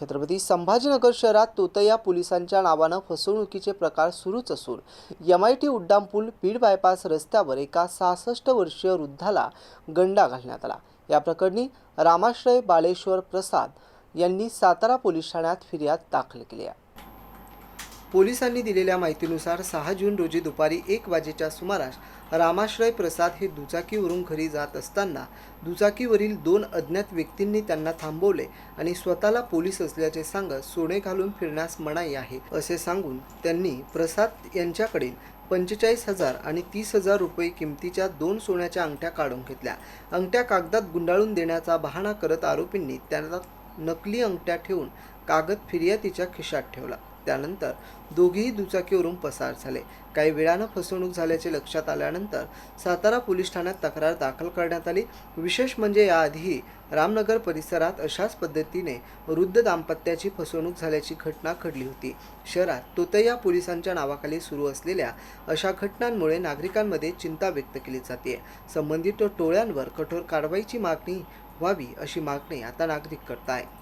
छत्रपती संभाजीनगर शहरात तोतया पोलिसांच्या नावानं फसवणुकीचे प्रकार सुरूच असून MIT उड्डाणपूल बीड बायपास रस्त्यावर एका 66 वर्षीय वृद्धाला गंडा घालण्यात आला। या प्रकरणी रामाश्रय बाळेश्वर प्रसाद यांनी सातारा पोलीस ठाण्यात फिर्याद दाखल केली आहे। पोलिसांनी दिलेल्या माहितीनुसार 6 जून रोजी दुपारी 1 वाजेच्या सुमारास रामाश्रय प्रसाद हे दुचाकीवरून घरी जात असताना दुचाकीवरील 2 अज्ञात व्यक्तींनी त्यांना थांबवले आणि स्वतःला पोलीस असल्याचे सांगत सोने घालून फिरण्यास मनाई आहे असे सांगून त्यांनी प्रसाद यांच्याकडील 45,000 आणि 30,000 रुपये किमतीच्या 2 सोन्याच्या अंगठ्या काढून घेतल्या। अंगठ्या कागदात गुंडाळून देण्याचा बहाणा करत आरोपींनी त्यांना नकली अंगठ्या ठेवून कागद फिर्यादीच्या खिशात ठेवला। त्यानंतर दोघेही दुचाकीवरून पसार झाले। काही वेळानं फसवणूक झाल्याचे लक्षात आल्यानंतर सातारा पोलीस ठाण्यात तक्रार दाखल करण्यात आली। विशेष म्हणजे याआधीही रामनगर परिसरात अशाच पद्धतीने वृद्ध दाम्पत्याची फसवणूक झाल्याची घटना घडली होती। शहरात तोतया पोलिसांच्या नावाखाली सुरू असलेल्या अशा घटनांमुळे नागरिकांमध्ये चिंता व्यक्त केली जाते। संबंधित टोळ्यांवर कठोर कारवाईची मागणी व्हावी अशी मागणी आता नागरिक करत आहेत।